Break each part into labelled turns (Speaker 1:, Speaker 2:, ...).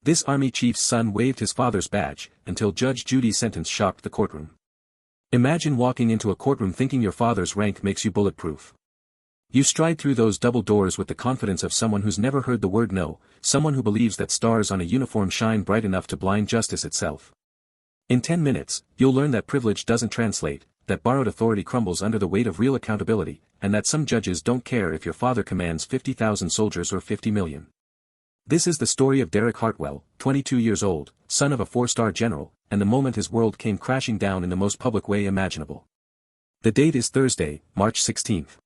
Speaker 1: This army chief's son waved his father's badge, until Judge Judy's sentence shocked the courtroom. Imagine walking into a courtroom thinking your father's rank makes you bulletproof. You stride through those double doors with the confidence of someone who's never heard the word no, someone who believes that stars on a uniform shine bright enough to blind justice itself. In 10 minutes, you'll learn that privilege doesn't translate, that borrowed authority crumbles under the weight of real accountability, and that some judges don't care if your father commands 50,000 soldiers or 50 million. This is the story of Derek Hartwell, 22 years old, son of a 4-star general, and the moment his world came crashing down in the most public way imaginable. The date is Thursday, March 16th.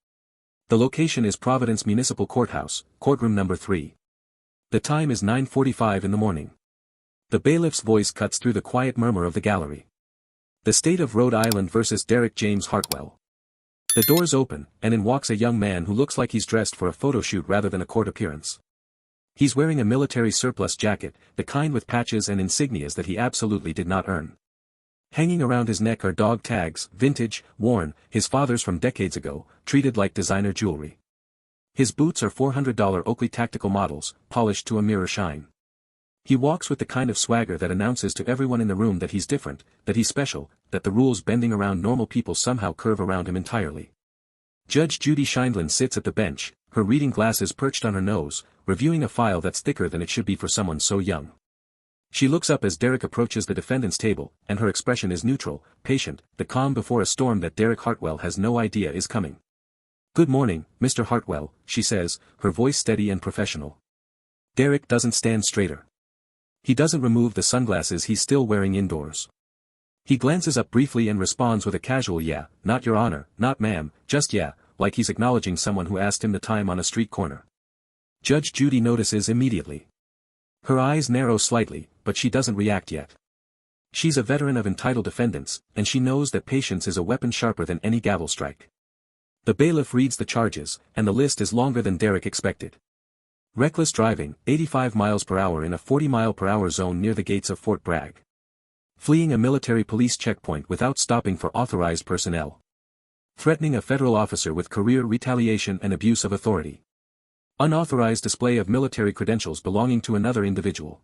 Speaker 1: The location is Providence Municipal Courthouse, courtroom number 3. The time is 9:45 in the morning. The bailiff's voice cuts through the quiet murmur of the gallery. The state of Rhode Island versus Derek James Hartwell. The doors open, and in walks a young man who looks like he's dressed for a photo shoot rather than a court appearance. He's wearing a military surplus jacket, the kind with patches and insignias that he absolutely did not earn. Hanging around his neck are dog tags, vintage, worn, his father's from decades ago, treated like designer jewelry. His boots are $400 Oakley tactical models, polished to a mirror shine. He walks with the kind of swagger that announces to everyone in the room that he's different, that he's special, that the rules bending around normal people somehow curve around him entirely. Judge Judy Files sits at the bench, her reading glasses perched on her nose, reviewing a file that's thicker than it should be for someone so young. She looks up as Derek approaches the defendant's table, and her expression is neutral, patient, the calm before a storm that Derek Hartwell has no idea is coming. "Good morning, Mr. Hartwell," she says, her voice steady and professional. Derek doesn't stand straighter. He doesn't remove the sunglasses he's still wearing indoors. He glances up briefly and responds with a casual "yeah, not your honor, not ma'am, just yeah," like he's acknowledging someone who asked him the time on a street corner. Judge Judy notices immediately. Her eyes narrow slightly, but she doesn't react yet. She's a veteran of entitled defendants, and she knows that patience is a weapon sharper than any gavel strike. The bailiff reads the charges, and the list is longer than Derek expected. Reckless driving, 85 miles per hour in a 40-mile-per-hour zone near the gates of Fort Bragg. Fleeing a military police checkpoint without stopping for authorized personnel. Threatening a federal officer with career retaliation and abuse of authority. Unauthorized display of military credentials belonging to another individual.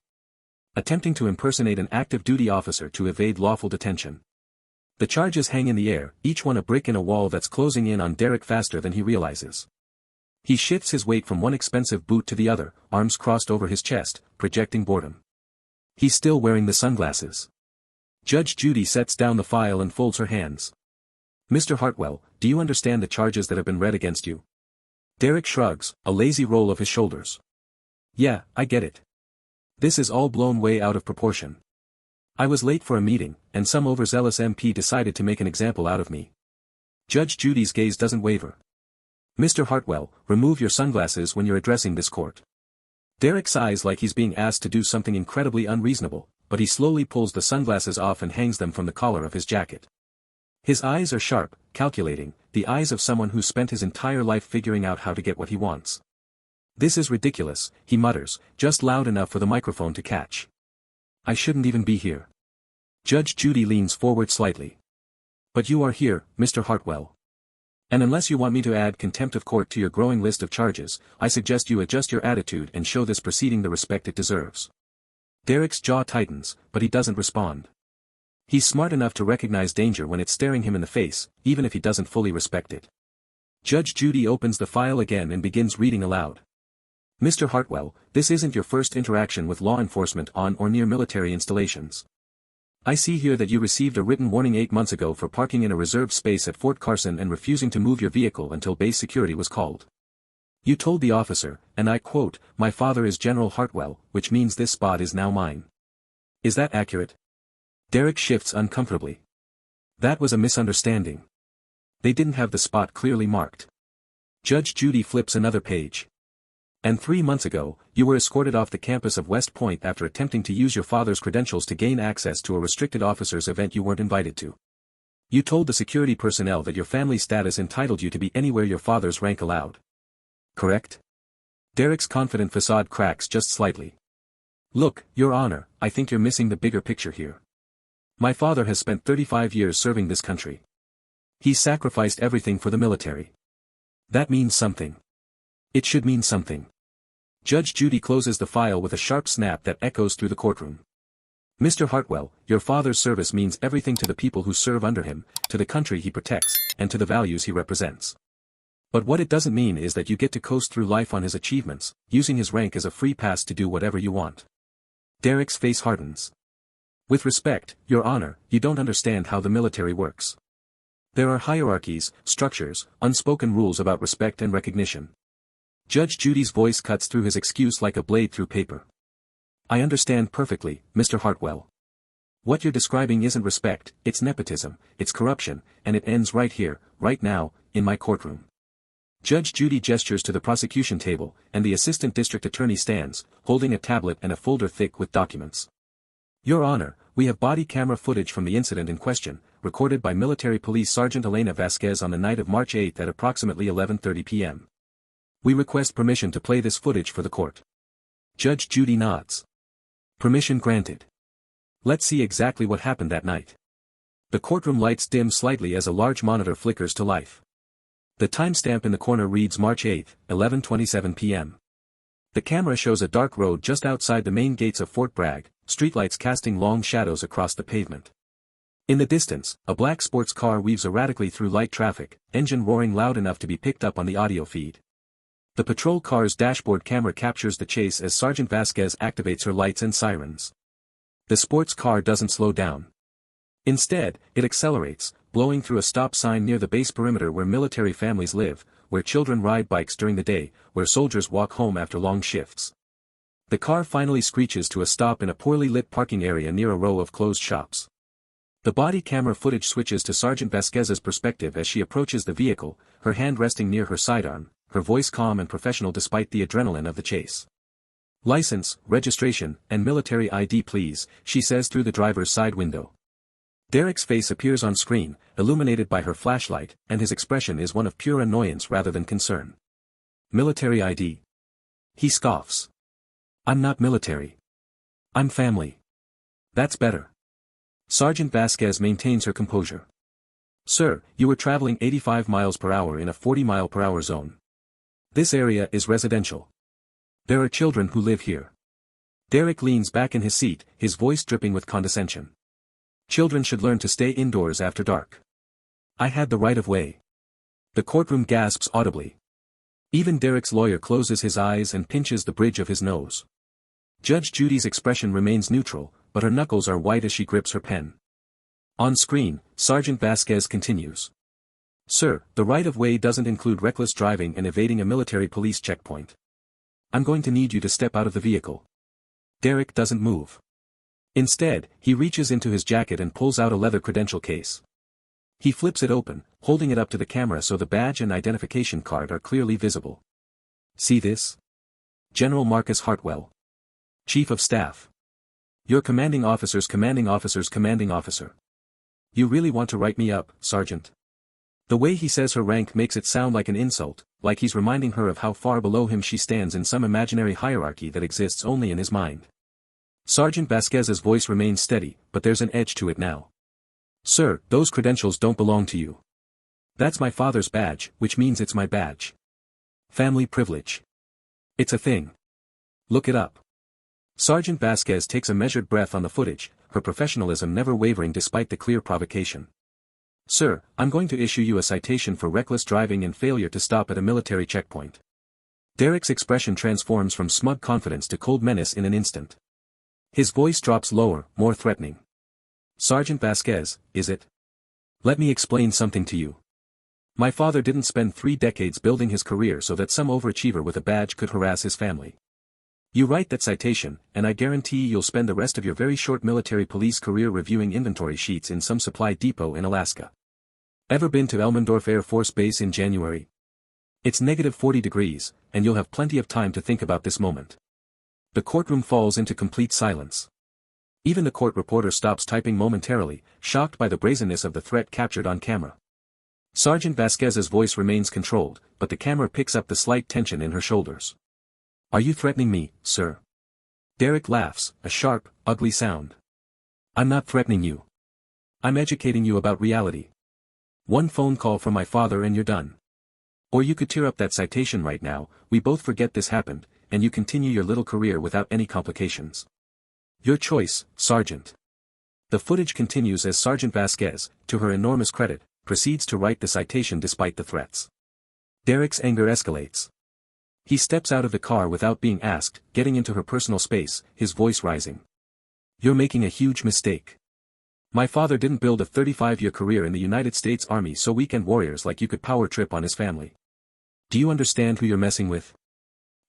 Speaker 1: Attempting to impersonate an active duty officer to evade lawful detention. The charges hang in the air, each one a brick in a wall that's closing in on Derek faster than he realizes. He shifts his weight from one expensive boot to the other, arms crossed over his chest, projecting boredom. He's still wearing the sunglasses. Judge Judy sets down the file and folds her hands. "Mr. Hartwell, do you understand the charges that have been read against you?" Derek shrugs, a lazy roll of his shoulders. "Yeah, I get it. This is all blown way out of proportion. I was late for a meeting, and some overzealous MP decided to make an example out of me." Judge Judy's gaze doesn't waver. "Mr. Hartwell, remove your sunglasses when you're addressing this court." Derek sighs like he's being asked to do something incredibly unreasonable, but he slowly pulls the sunglasses off and hangs them from the collar of his jacket. His eyes are sharp, calculating, the eyes of someone who's spent his entire life figuring out how to get what he wants. "This is ridiculous," he mutters, just loud enough for the microphone to catch. "I shouldn't even be here." Judge Judy leans forward slightly. "But you are here, Mr. Hartwell. And unless you want me to add contempt of court to your growing list of charges, I suggest you adjust your attitude and show this proceeding the respect it deserves." Derek's jaw tightens, but he doesn't respond. He's smart enough to recognize danger when it's staring him in the face, even if he doesn't fully respect it. Judge Judy opens the file again and begins reading aloud. "Mr. Hartwell, this isn't your first interaction with law enforcement on or near military installations. I see here that you received a written warning 8 months ago for parking in a reserved space at Fort Carson and refusing to move your vehicle until base security was called. You told the officer, and I quote, 'My father is General Hartwell, which means this spot is now mine.' Is that accurate?" Derek shifts uncomfortably. "That was a misunderstanding. They didn't have the spot clearly marked." Judge Judy flips another page. "And 3 months ago, you were escorted off the campus of West Point after attempting to use your father's credentials to gain access to a restricted officers event you weren't invited to. You told the security personnel that your family status entitled you to be anywhere your father's rank allowed. Correct?" Derek's confident facade cracks just slightly. "Look, Your Honor, I think you're missing the bigger picture here. My father has spent 35 years serving this country. He's sacrificed everything for the military. That means something. It should mean something. Judge Judy closes the file with a sharp snap that echoes through the courtroom. Mr. Hartwell, your father's service means everything to the people who serve under him, to the country he protects, and to the values he represents. But what it doesn't mean is that you get to coast through life on his achievements, using his rank as a free pass to do whatever you want. Derek's face hardens. With respect, Your Honor, you don't understand how the military works. There are hierarchies, structures, unspoken rules about respect and recognition. Judge Judy's voice cuts through his excuse like a blade through paper. I understand perfectly, Mr. Hartwell. What you're describing isn't respect, it's nepotism, it's corruption, and it ends right here, right now, in my courtroom. Judge Judy gestures to the prosecution table, and the assistant district attorney stands, holding a tablet and a folder thick with documents. Your Honor, we have body camera footage from the incident in question, recorded by Military Police Sergeant Elena Vasquez on the night of March 8 at approximately 11:30 p.m. We request permission to play this footage for the court. Judge Judy nods. Permission granted. Let's see exactly what happened that night. The courtroom lights dim slightly as a large monitor flickers to life. The timestamp in the corner reads March 8, 11:27 p.m. The camera shows a dark road just outside the main gates of Fort Bragg, streetlights casting long shadows across the pavement. In the distance, a black sports car weaves erratically through light traffic, engine roaring loud enough to be picked up on the audio feed. The patrol car's dashboard camera captures the chase as Sergeant Vasquez activates her lights and sirens. The sports car doesn't slow down. Instead, it accelerates, blowing through a stop sign near the base perimeter where military families live, where children ride bikes during the day, where soldiers walk home after long shifts. The car finally screeches to a stop in a poorly lit parking area near a row of closed shops. The body camera footage switches to Sergeant Vasquez's perspective as she approaches the vehicle, her hand resting near her sidearm, her voice calm and professional despite the adrenaline of the chase. License, registration, and military ID please, she says through the driver's side window. Derek's face appears on screen, illuminated by her flashlight, and his expression is one of pure annoyance rather than concern. Military ID. He scoffs. I'm not military. I'm family. That's better. Sergeant Vasquez maintains her composure. Sir, you were traveling 85 miles per hour in a 40-mile-per-hour zone. This area is residential. There are children who live here. Derek leans back in his seat, his voice dripping with condescension. Children should learn to stay indoors after dark. I had the right of way. The courtroom gasps audibly. Even Derek's lawyer closes his eyes and pinches the bridge of his nose. Judge Judy's expression remains neutral, but her knuckles are white as she grips her pen. On screen, Sergeant Vasquez continues. Sir, the right of way doesn't include reckless driving and evading a military police checkpoint. I'm going to need you to step out of the vehicle. Derek doesn't move. Instead, he reaches into his jacket and pulls out a leather credential case. He flips it open, holding it up to the camera so the badge and identification card are clearly visible. See this? General Marcus Hartwell. Chief of Staff. Your commanding officer's commanding officer's commanding officer. You really want to write me up, Sergeant? The way he says her rank makes it sound like an insult, like he's reminding her of how far below him she stands in some imaginary hierarchy that exists only in his mind. Sergeant Vasquez's voice remains steady, but there's an edge to it now. Sir, those credentials don't belong to you. That's my father's badge, which means it's my badge. Family privilege. It's a thing. Look it up. Sergeant Vasquez takes a measured breath on the footage, her professionalism never wavering despite the clear provocation. Sir, I'm going to issue you a citation for reckless driving and failure to stop at a military checkpoint. Derek's expression transforms from smug confidence to cold menace in an instant. His voice drops lower, more threatening. Sergeant Vasquez, is it? Let me explain something to you. My father didn't spend 3 decades building his career so that some overachiever with a badge could harass his family. You write that citation, and I guarantee you'll spend the rest of your very short military police career reviewing inventory sheets in some supply depot in Alaska. Ever been to Elmendorf Air Force Base in January? It's -40 degrees, and you'll have plenty of time to think about this moment. The courtroom falls into complete silence. Even the court reporter stops typing momentarily, shocked by the brazenness of the threat captured on camera. Sergeant Vasquez's voice remains controlled, but the camera picks up the slight tension in her shoulders. Are you threatening me, sir? Derek laughs, a sharp, ugly sound. I'm not threatening you. I'm educating you about reality. One phone call from my father and you're done. Or you could tear up that citation right now, we both forget this happened, and you continue your little career without any complications. Your choice, Sergeant. The footage continues as Sergeant Vasquez, to her enormous credit, proceeds to write the citation despite the threats. Derek's anger escalates. He steps out of the car without being asked, getting into her personal space, his voice rising. You're making a huge mistake. My father didn't build a 35-year career in the United States Army so weekend warriors like you could power trip on his family. Do you understand who you're messing with?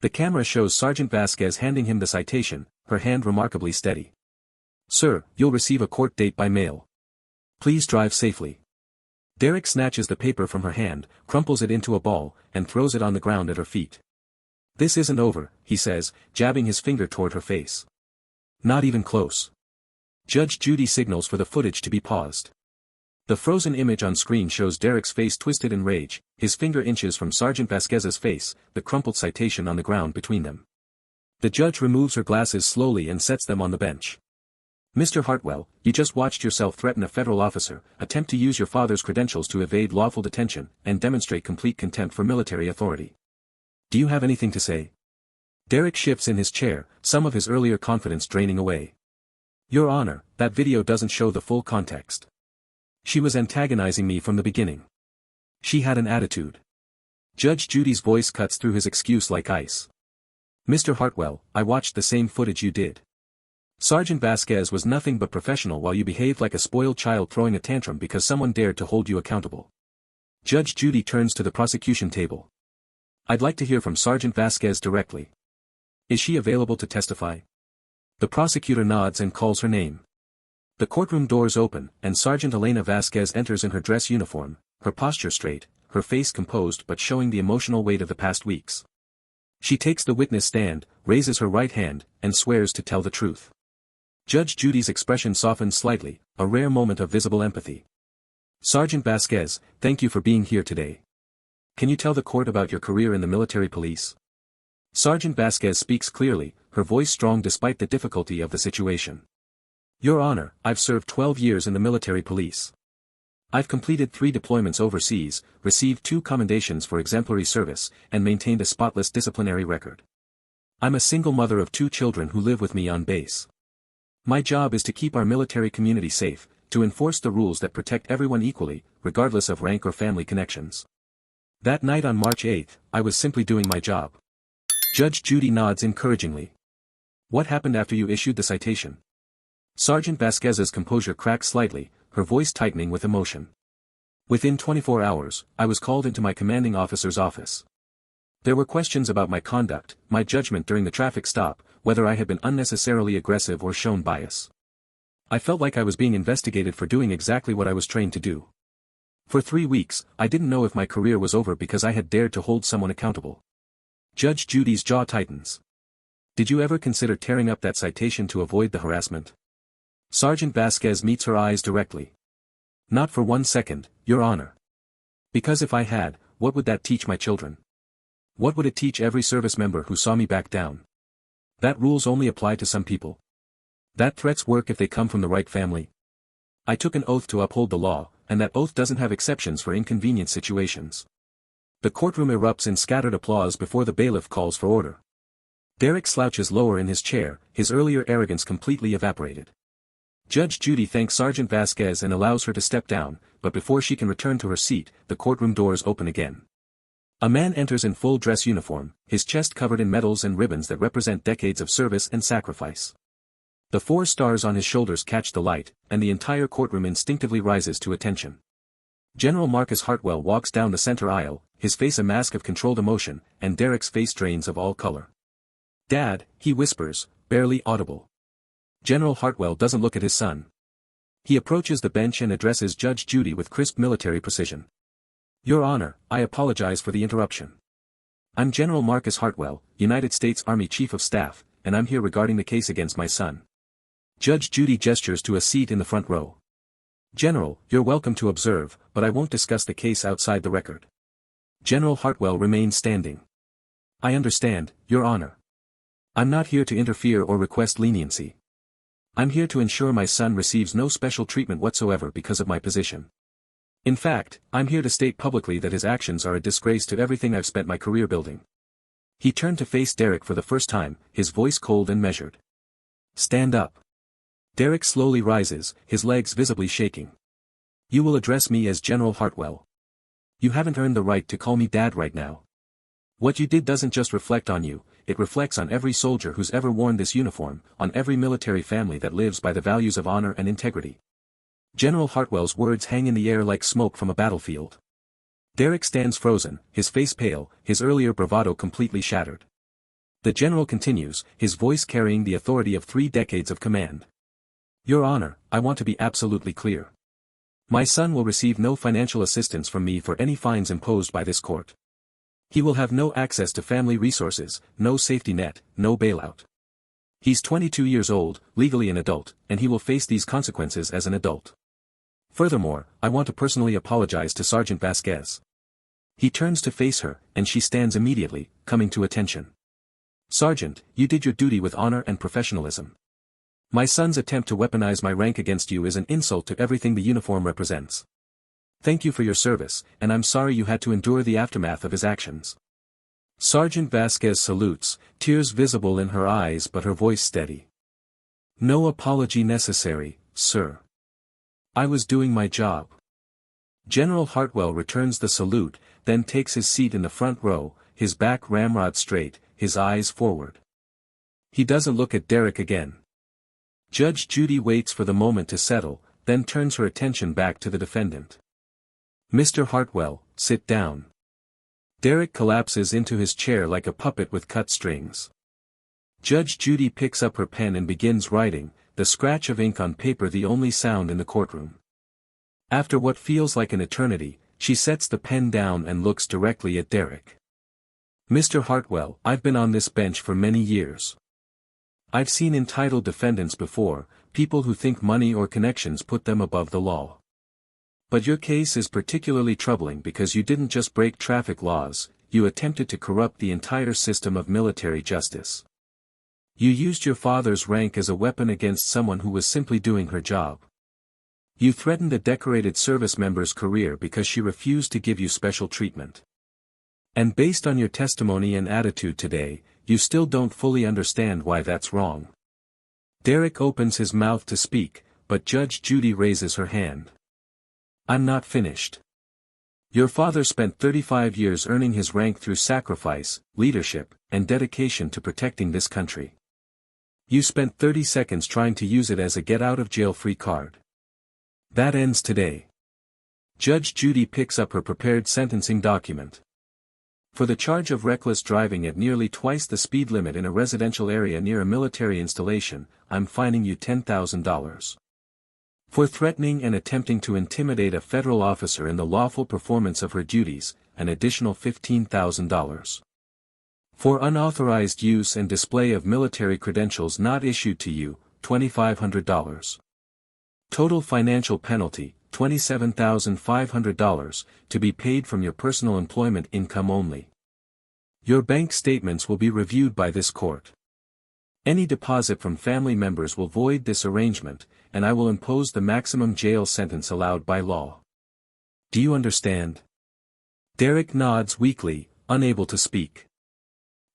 Speaker 1: The camera shows Sergeant Vasquez handing him the citation, her hand remarkably steady. Sir, you'll receive a court date by mail. Please drive safely. Derek snatches the paper from her hand, crumples it into a ball, and throws it on the ground at her feet. This isn't over, he says, jabbing his finger toward her face. Not even close. Judge Judy signals for the footage to be paused. The frozen image on screen shows Derek's face twisted in rage, his finger inches from Sergeant Vasquez's face, the crumpled citation on the ground between them. The judge removes her glasses slowly and sets them on the bench. Mr. Hartwell, you just watched yourself threaten a federal officer, attempt to use your father's credentials to evade lawful detention, and demonstrate complete contempt for military authority. Do you have anything to say? Derek shifts in his chair, some of his earlier confidence draining away. Your Honor, that video doesn't show the full context. She was antagonizing me from the beginning. She had an attitude. Judge Judy's voice cuts through his excuse like ice. Mr. Hartwell, I watched the same footage you did. Sergeant Vasquez was nothing but professional while you behaved like a spoiled child throwing a tantrum because someone dared to hold you accountable. Judge Judy turns to the prosecution table. I'd like to hear from Sergeant Vasquez directly. Is she available to testify? The prosecutor nods and calls her name. The courtroom doors open, and Sergeant Elena Vasquez enters in her dress uniform, her posture straight, her face composed but showing the emotional weight of the past weeks. She takes the witness stand, raises her right hand, and swears to tell the truth. Judge Judy's expression softens slightly, a rare moment of visible empathy. Sergeant Vasquez, thank you for being here today. Can you tell the court about your career in the military police? Sergeant Vasquez speaks clearly, her voice strong despite the difficulty of the situation. Your Honor, I've served 12 years in the military police. I've completed 3 deployments overseas, received 2 commendations for exemplary service, and maintained a spotless disciplinary record. I'm a single mother of 2 children who live with me on base. My job is to keep our military community safe, to enforce the rules that protect everyone equally, regardless of rank or family connections. That night on March 8, I was simply doing my job. Judge Judy nods encouragingly. What happened after you issued the citation? Sergeant Vasquez's composure cracked slightly, her voice tightening with emotion. Within 24 hours, I was called into my commanding officer's office. There were questions about my conduct, my judgment during the traffic stop, whether I had been unnecessarily aggressive or shown bias. I felt like I was being investigated for doing exactly what I was trained to do. For 3 weeks, I didn't know if my career was over because I had dared to hold someone accountable. Judge Judy's jaw tightens. Did you ever consider tearing up that citation to avoid the harassment? Sergeant Vasquez meets her eyes directly. Not for 1 second, Your Honor. Because if I had, what would that teach my children? What would it teach every service member who saw me back down? That rules only apply to some people. That threats work if they come from the right family. I took an oath to uphold the law, and that oath doesn't have exceptions for inconvenient situations. The courtroom erupts in scattered applause before the bailiff calls for order. Derek slouches lower in his chair, his earlier arrogance completely evaporated. Judge Judy thanks Sergeant Vasquez and allows her to step down, but before she can return to her seat, the courtroom doors open again. A man enters in full dress uniform, his chest covered in medals and ribbons that represent decades of service and sacrifice. The 4 stars on his shoulders catch the light, and the entire courtroom instinctively rises to attention. General Marcus Hartwell walks down the center aisle, his face a mask of controlled emotion, and Derek's face drains of all color. Dad, he whispers, barely audible. General Hartwell doesn't look at his son. He approaches the bench and addresses Judge Judy with crisp military precision. Your Honor, I apologize for the interruption. I'm General Marcus Hartwell, United States Army Chief of Staff, and I'm here regarding the case against my son. Judge Judy gestures to a seat in the front row. General, you're welcome to observe, but I won't discuss the case outside the record. General Hartwell remains standing. I understand, Your Honor. I'm not here to interfere or request leniency. I'm here to ensure my son receives no special treatment whatsoever because of my position. In fact, I'm here to state publicly that his actions are a disgrace to everything I've spent my career building. He turned to face Derek for the first time, his voice cold and measured. Stand up. Derek slowly rises, his legs visibly shaking. You will address me as General Hartwell. You haven't earned the right to call me Dad right now. What you did doesn't just reflect on you, it reflects on every soldier who's ever worn this uniform, on every military family that lives by the values of honor and integrity. General Hartwell's words hang in the air like smoke from a battlefield. Derek stands frozen, his face pale, his earlier bravado completely shattered. The general continues, his voice carrying the authority of 3 decades of command. Your Honor, I want to be absolutely clear. My son will receive no financial assistance from me for any fines imposed by this court. He will have no access to family resources, no safety net, no bailout. He's 22 years old, legally an adult, and he will face these consequences as an adult. Furthermore, I want to personally apologize to Sergeant Vasquez. He turns to face her, and she stands immediately, coming to attention. Sergeant, you did your duty with honor and professionalism. My son's attempt to weaponize my rank against you is an insult to everything the uniform represents. Thank you for your service, and I'm sorry you had to endure the aftermath of his actions. Sergeant Vasquez salutes, tears visible in her eyes but her voice steady. No apology necessary, sir. I was doing my job. General Hartwell returns the salute, then takes his seat in the front row, his back ramrod straight, his eyes forward. He doesn't look at Derek again. Judge Judy waits for the moment to settle, then turns her attention back to the defendant. Mr. Hartwell, sit down. Derek collapses into his chair like a puppet with cut strings. Judge Judy picks up her pen and begins writing, the scratch of ink on paper the only sound in the courtroom. After what feels like an eternity, she sets the pen down and looks directly at Derek. Mr. Hartwell, I've been on this bench for many years. I've seen entitled defendants before, people who think money or connections put them above the law. But your case is particularly troubling because you didn't just break traffic laws, you attempted to corrupt the entire system of military justice. You used your father's rank as a weapon against someone who was simply doing her job. You threatened a decorated service member's career because she refused to give you special treatment. And based on your testimony and attitude today, you still don't fully understand why that's wrong. Derek opens his mouth to speak, but Judge Judy raises her hand. I'm not finished. Your father spent 35 years earning his rank through sacrifice, leadership, and dedication to protecting this country. You spent 30 seconds trying to use it as a get-out-of-jail-free card. That ends today. Judge Judy picks up her prepared sentencing document. For the charge of reckless driving at nearly twice the speed limit in a residential area near a military installation, I'm fining you $10,000. For threatening and attempting to intimidate a federal officer in the lawful performance of her duties, an additional $15,000. For unauthorized use and display of military credentials not issued to you, $2,500. Total financial penalty, $27,500, to be paid from your personal employment income only. Your bank statements will be reviewed by this court. Any deposit from family members will void this arrangement, and I will impose the maximum jail sentence allowed by law. Do you understand? Derek nods weakly, unable to speak.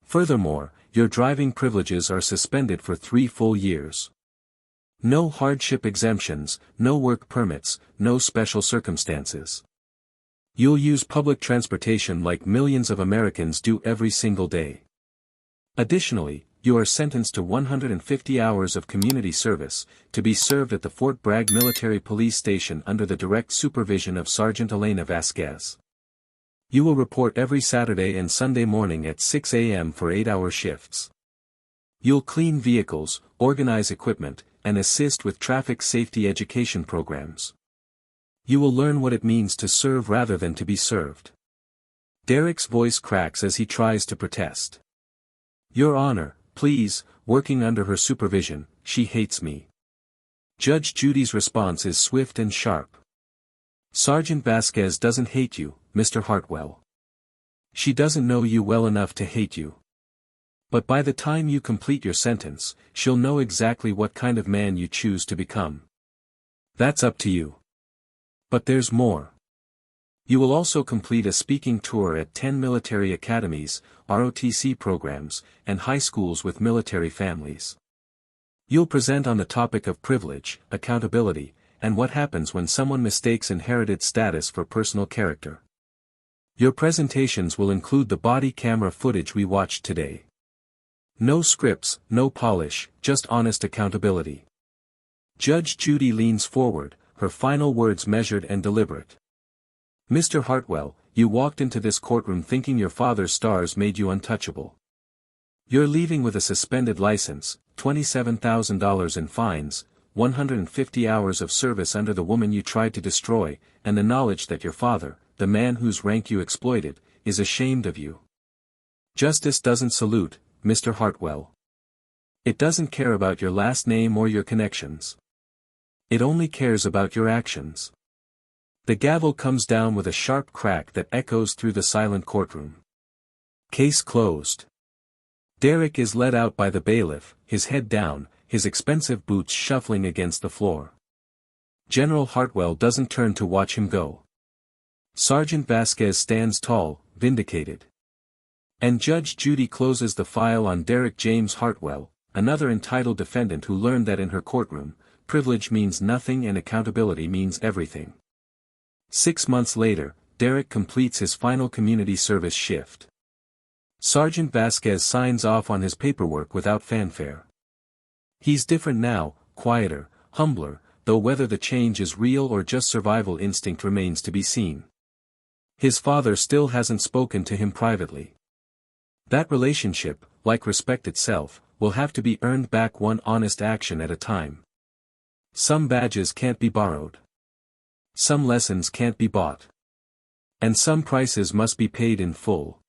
Speaker 1: Furthermore, your driving privileges are suspended for 3 full years. No hardship exemptions, no work permits, no special circumstances. You'll use public transportation like millions of Americans do every single day. Additionally, you are sentenced to 150 hours of community service, to be served at the Fort Bragg Military Police Station under the direct supervision of Sergeant Elena Vasquez. You will report every Saturday and Sunday morning at 6 a.m. for 8-hour shifts. You'll clean vehicles, organize equipment, and assist with traffic safety education programs. You will learn what it means to serve rather than to be served. Derek's voice cracks as he tries to protest. Your Honor, please, working under her supervision, she hates me. Judge Judy's response is swift and sharp. Sergeant Vasquez doesn't hate you, Mr. Hartwell. She doesn't know you well enough to hate you. But by the time you complete your sentence, she'll know exactly what kind of man you choose to become. That's up to you. But there's more. You will also complete a speaking tour at 10 military academies, ROTC programs, and high schools with military families. You'll present on the topic of privilege, accountability, and what happens when someone mistakes inherited status for personal character. Your presentations will include the body camera footage we watched today. No scripts, no polish, just honest accountability. Judge Judy leans forward, her final words measured and deliberate. Mr. Hartwell, you walked into this courtroom thinking your father's stars made you untouchable. You're leaving with a suspended license, $27,000 in fines, 150 hours of service under the woman you tried to destroy, and the knowledge that your father, the man whose rank you exploited, is ashamed of you. Justice doesn't salute, Mr. Hartwell. It doesn't care about your last name or your connections. It only cares about your actions. The gavel comes down with a sharp crack that echoes through the silent courtroom. Case closed. Derek is led out by the bailiff, his head down, his expensive boots shuffling against the floor. General Hartwell doesn't turn to watch him go. Sergeant Vasquez stands tall, vindicated. And Judge Judy closes the file on Derek James Hartwell, another entitled defendant who learned that in her courtroom, privilege means nothing and accountability means everything. 6 months later, Derek completes his final community service shift. Sergeant Vasquez signs off on his paperwork without fanfare. He's different now, quieter, humbler, though whether the change is real or just survival instinct remains to be seen. His father still hasn't spoken to him privately. That relationship, like respect itself, will have to be earned back one honest action at a time. Some badges can't be borrowed. Some lessons can't be bought. And some prices must be paid in full.